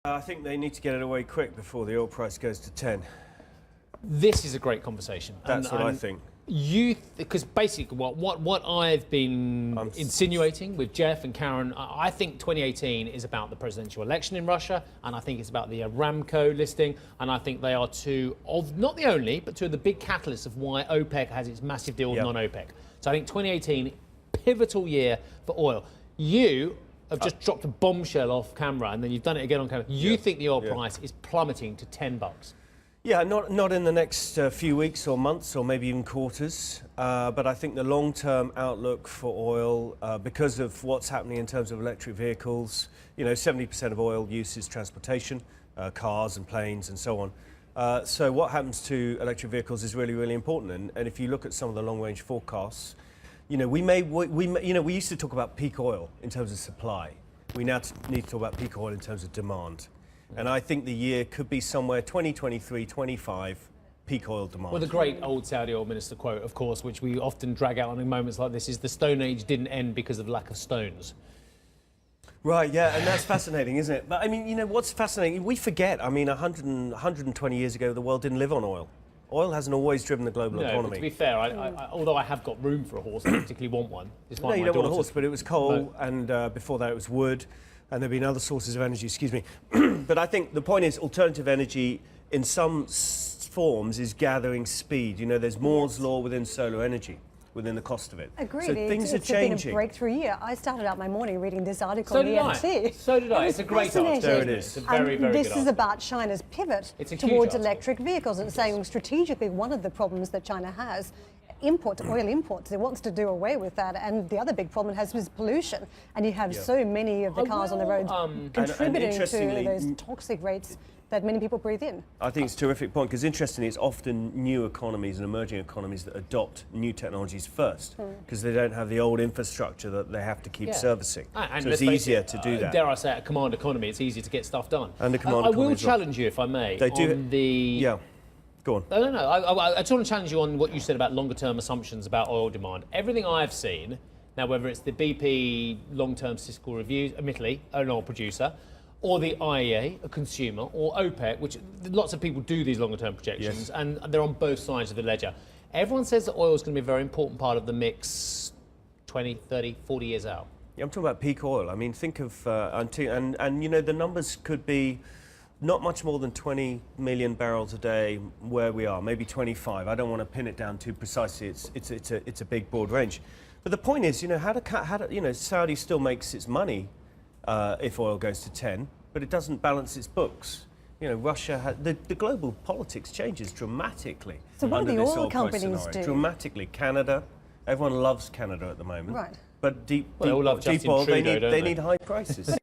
I think they need to get it away quick before the oil price goes to 10. This is a great conversation. That's what I think. Because basically what I've been insinuating with Jeff and Karen, I think 2018 is about the presidential election in Russia, and I think it's about the Aramco listing, and I think they are two of, not the only, but two of the big catalysts of why OPEC has its massive deal with non-OPEC. So I think 2018, pivotal year for oil. You have just dropped a bombshell off camera, and then you've done it again on camera. You think the oil price is plummeting to $10? Yeah, not in the next few weeks or months or maybe even quarters, but I think the long-term outlook for oil, because of what's happening in terms of electric vehicles, 70% of oil use is transportation, cars and planes and so on. So what happens to electric vehicles is really, really important. And if you look at some of the long-range forecasts, we used to talk about peak oil in terms of supply. We now need to talk about peak oil in terms of demand. And I think the year could be somewhere 2023, 25, peak oil demand. Well, the great old Saudi oil minister quote, of course, which we often drag out in moments like this, is the Stone Age didn't end because of lack of stones. Right, yeah, and that's fascinating, isn't it? But I mean, what's fascinating, we forget, 120 years ago, the world didn't live on oil. Oil hasn't always driven the global economy. To be fair, although I have got room for a horse, I don't particularly want one. No, you don't want a horse, but it was coal, and before that it was wood. And there have been other sources of energy, excuse me. But I think the point is alternative energy in some forms is gathering speed. There's Moore's law within solar energy, within the cost of it. Agreed. So things are changing. It's been a breakthrough year. I started out my morning reading this article in the MT. So did I. It's a great article. There it is. It's a very, very good article. This is about China's pivot towards electric vehicles and saying strategically one of the problems that China has, oil imports. It wants to do away with that, and the other big problem it has is pollution. And you have so many of the cars on the roads contributing to those toxic rates that many people breathe in. I think it's a terrific point, because interestingly, it's often new economies and emerging economies that adopt new technologies first, because they don't have the old infrastructure that they have to keep servicing. And so it's easier to do that. Dare I say, a command economy, it's easier to get stuff done. And a command economy I will challenge you, if I may, on the... Yeah. Go on. No. I just want to challenge you on what you said about longer-term assumptions about oil demand. Everything I've seen, now whether it's the BP long-term statistical reviews, admittedly, an oil producer, or the IEA, a consumer, or OPEC, which lots of people do these longer-term projections, and they're on both sides of the ledger. Everyone says that oil is going to be a very important part of the mix 20, 30, 40 years out. Yeah, I'm talking about peak oil. I mean, think of, the numbers could be not much more than 20 million barrels a day where we are, maybe 25. I don't want to pin it down too precisely. It's a big broad range. But the point is, Saudi still makes its money if oil goes to 10, but it doesn't balance its books. Russia, the global politics changes dramatically. So what do the oil companies do? Dramatically. Canada, everyone loves Canada at the moment. Right. Deep Well, they all love deep Justin oil, Trudeau, they need high prices.